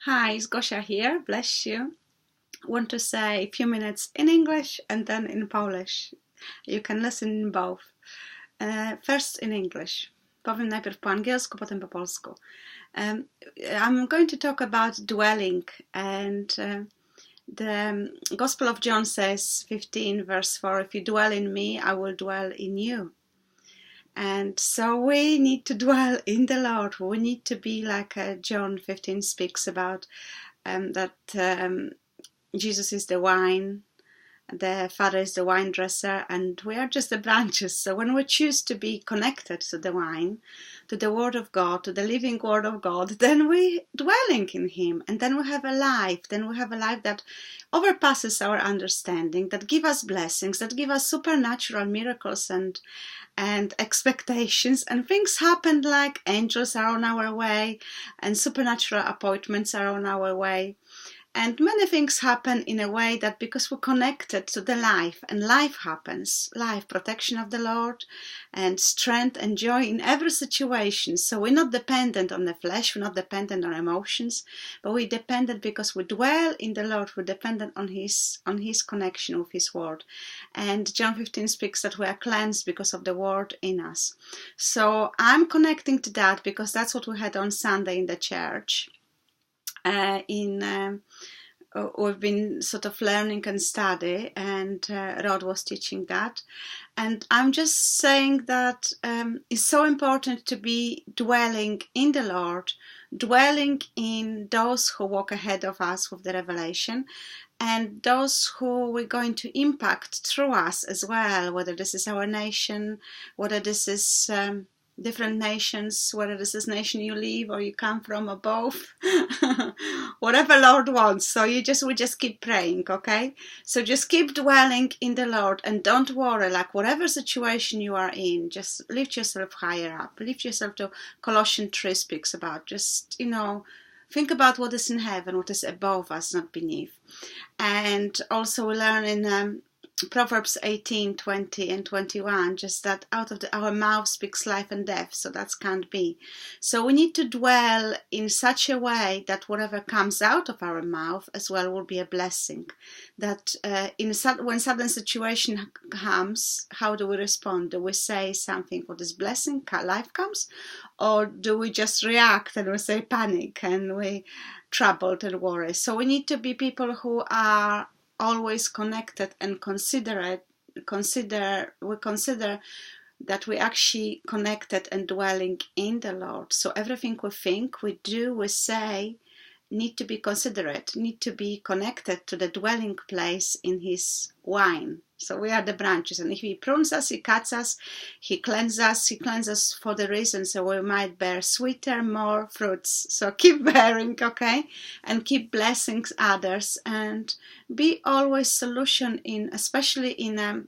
Hi, it's Gosia here. Bless you. Want to say a few minutes in English and then in Polish. You can listen in both. First in English. Powiem najpierw po angielsku, potem po polsku. I'm going to talk about dwelling, and the Gospel of John says 15 verse 4, if you dwell in me, I will dwell in you. And so we need to dwell in the Lord. We need to be like John 15 speaks about, that Jesus is the vine, the Father is the vine dresser, and we are just the branches. So when we choose to be connected to the vine, to the Word of God, to the living Word of God, then we dwelling in Him, and then we have a life. Then we have a life that overpasses our understanding, that give us blessings, that give us supernatural miracles and expectations, and things happen like angels are on our way, and supernatural appointments are on our way. And many things happen in a way that because we're connected to the life, and life happens, life, protection of the Lord, and strength and joy in every situation. So we're not dependent on the flesh, we're not dependent on emotions, but we're dependent because we dwell in the Lord, we're dependent on His connection with His Word. And John 15 speaks that we are cleansed because of the Word in us. So I'm connecting to that because that's what we had on Sunday in the church. We've been sort of learning and study, and Rod was teaching that, and I'm just saying that it's so important to be dwelling in the Lord, dwelling in those who walk ahead of us with the revelation, and those who we're going to impact through us as well, whether this is our nation, whether this is different nations, whether this is nation you live or you come from, or both. Whatever Lord wants. So we just keep praying, okay? So just keep dwelling in the Lord, and don't worry, like whatever situation you are in, just lift yourself higher up. Lift yourself to Colossians 3 speaks about. Just, think about what is in heaven, what is above us, not beneath. And also we learn in Proverbs 18, 20 and 21, just that out of our mouth speaks life and death, so that can't be. So we need to dwell in such a way that whatever comes out of our mouth as well will be a blessing. That when sudden situation comes, how do we respond? Do we say something for this blessing, life comes? Or do we just react and we say panic and we troubled and worry? So we need to be people who are always connected and consider that we actually connected and dwelling in the Lord. So everything we think, we do, we say, need to be considerate, need to be connected to the dwelling place in His vine. So we are the branches, and if He prunes us, He cuts us, He cleanses us for the reason so we might bear sweeter, more fruits. So keep bearing, okay, and keep blessing others, and be always solution especially in an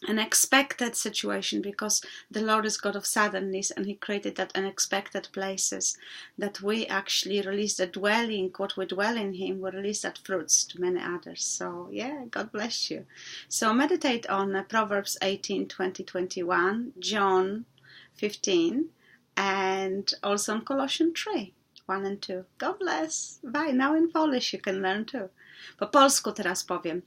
unexpected situation, because the Lord is God of suddenness, and He created that unexpected places that we actually release the dwelling, what we dwell in Him, we release that fruits to many others. So yeah, God bless you. So meditate on Proverbs 18, 20, 21, John 15, and also on Colossians 3, 1 and 2. God bless. Bye. Now in Polish you can learn too. Po polsku teraz powiem.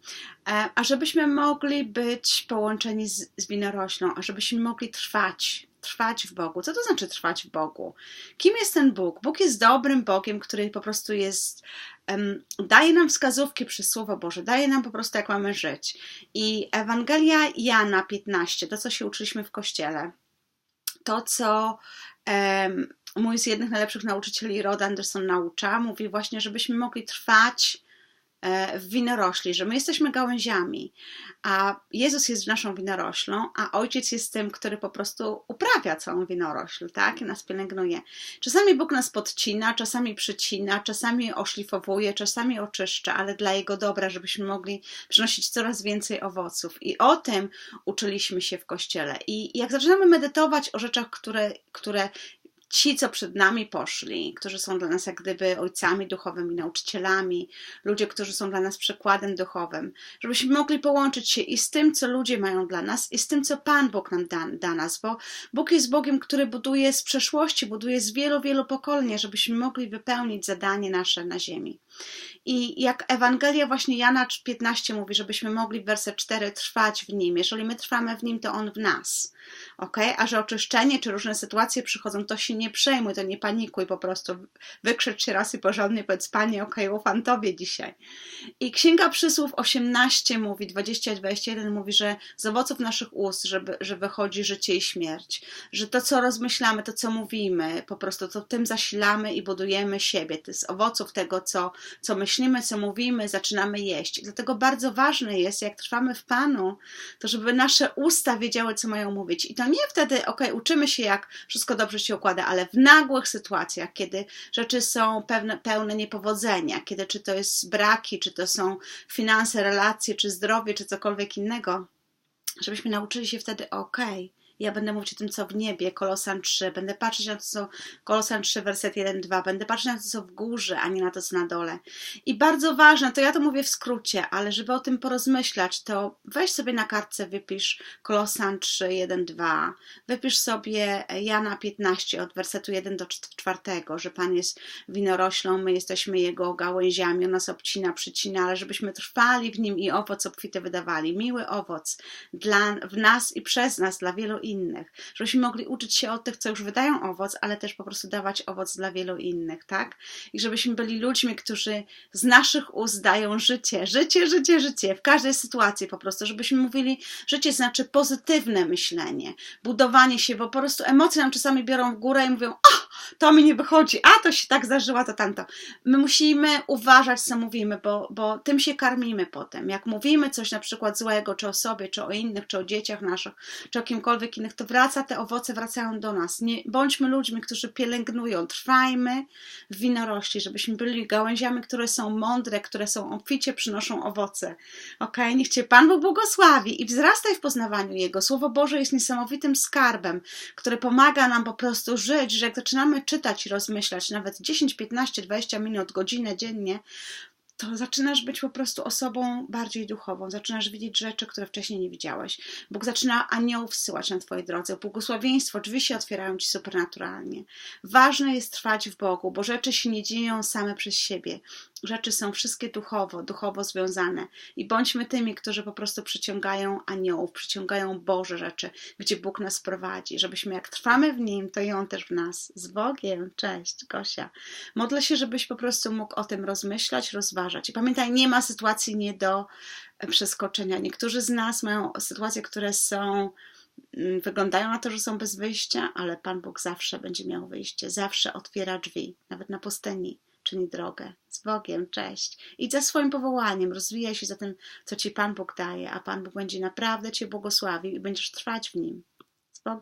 A żebyśmy mogli być połączeni z winoroślą, a żebyśmy mogli trwać w Bogu. Co to znaczy trwać w Bogu? Kim jest ten Bóg? Bóg jest dobrym Bogiem, który po prostu jest, daje nam wskazówki przez Słowo Boże, daje nam po prostu, jak mamy żyć. I ewangelia Jana 15, to co się uczyliśmy w kościele, to co mój z jednych najlepszych nauczycieli, Rod Anderson, naucza, mówi właśnie, żebyśmy mogli trwać w winorośli, że my jesteśmy gałęziami, a Jezus jest naszą winoroślą, a Ojciec jest tym, który po prostu uprawia całą winorośl, tak? I nas pielęgnuje. Czasami Bóg nas podcina, czasami przycina, czasami oszlifowuje, czasami oczyszcza, ale dla Jego dobra, żebyśmy mogli przynosić coraz więcej owoców. I o tym uczyliśmy się w Kościele. I jak zaczynamy medytować o rzeczach, które ci, co przed nami poszli, którzy są dla nas jak gdyby ojcami duchowymi, nauczycielami, ludzie, którzy są dla nas przykładem duchowym, żebyśmy mogli połączyć się i z tym, co ludzie mają dla nas, i z tym, co Pan Bóg nam da nas, bo Bóg jest Bogiem, który buduje z przeszłości, buduje z wielu, wielu pokoleń, żebyśmy mogli wypełnić zadanie nasze na ziemi. I jak Ewangelia właśnie Jana 15 mówi, żebyśmy mogli w werset 4 trwać w Nim. Jeżeli my trwamy w Nim, to On w nas. Okay? A że oczyszczenie czy różne sytuacje przychodzą, to się nie przejmuj, to nie panikuj, po prostu wykrzycz się raz i porządnie, powiedz: Panie, ufam Tobie dzisiaj. I Księga Przysłów 18 mówi, 20 i 21 mówi, że z owoców naszych ust, że wychodzi życie i śmierć. Że to, co rozmyślamy, to, co mówimy, po prostu to tym zasilamy i budujemy siebie. To z owoców tego, co myślimy, co mówimy, zaczynamy jeść. I dlatego bardzo ważne jest, jak trwamy w Panu, to żeby nasze usta wiedziały, co mają mówić. I to nie wtedy, uczymy się, jak wszystko dobrze się układa, ale w nagłych sytuacjach, kiedy rzeczy są pełne niepowodzenia, kiedy czy to jest braki, czy to są finanse, relacje, czy zdrowie, czy cokolwiek innego, żebyśmy nauczyli się wtedy, ja będę mówić o tym, co w niebie, Kolosan 3, będę patrzeć na to, co Kolosan 3, werset 1-2, będę patrzeć na to, co w górze, a nie na to, co na dole. I bardzo ważne, to ja to mówię w skrócie, ale żeby o tym porozmyślać, to weź sobie na kartce, wypisz Kolosan 3, 1-2, wypisz sobie Jana 15 od wersetu 1 do 4, że Pan jest winoroślą, my jesteśmy Jego gałęziami, On nas obcina, przycina, ale żebyśmy trwali w Nim i owoc obfity wydawali, miły owoc w nas i przez nas, dla wielu innych, żebyśmy mogli uczyć się od tych, co już wydają owoc, ale też po prostu dawać owoc dla wielu innych, tak? I żebyśmy byli ludźmi, którzy z naszych ust dają życie, w każdej sytuacji po prostu, żebyśmy mówili, życie znaczy pozytywne myślenie, budowanie się, bo po prostu emocje nam czasami biorą w górę i mówią: to mi nie wychodzi, to się tak zdarzyło, to tamto. My musimy uważać, co mówimy, bo tym się karmimy potem. Jak mówimy coś na przykład złego, czy o sobie, czy o innych, czy o dzieciach naszych, czy o kimkolwiek innych, to te owoce wracają do nas. Nie bądźmy ludźmi, którzy pielęgnują, trwajmy w winorośli, żebyśmy byli gałęziami, które są mądre, które są obficie, przynoszą owoce. Niech Cię Pan Bóg błogosławi i wzrastaj w poznawaniu Jego. Słowo Boże jest niesamowitym skarbem, który pomaga nam po prostu żyć, że jak zaczynamy czytać i rozmyślać nawet 10, 15, 20 minut, godzinę dziennie, to zaczynasz być po prostu osobą bardziej duchową, zaczynasz widzieć rzeczy, które wcześniej nie widziałeś. Bóg zaczyna aniołów wsyłać na Twojej drodze, błogosławieństwo, drzwi się otwierają Ci supernaturalnie. Ważne jest trwać w Bogu, bo rzeczy się nie dzieją same przez siebie. Rzeczy są wszystkie duchowo związane i bądźmy tymi, którzy po prostu przyciągają aniołów, przyciągają Boże rzeczy, gdzie Bóg nas prowadzi, żebyśmy jak trwamy w Nim, to i On też w nas. Z Bogiem. Cześć, Gosia. Modlę się, żebyś po prostu mógł o tym rozmyślać, rozważać. I pamiętaj, nie ma sytuacji nie do przeskoczenia. Niektórzy z nas mają sytuacje, które wyglądają na to, że są bez wyjścia, ale Pan Bóg zawsze będzie miał wyjście, zawsze otwiera drzwi, nawet na pustyni. Czyni drogę. Z Bogiem, cześć. Idź za swoim powołaniem, rozwijaj się za tym, co Ci Pan Bóg daje, a Pan Bóg będzie naprawdę Cię błogosławił i będziesz trwać w Nim. Z Bogiem.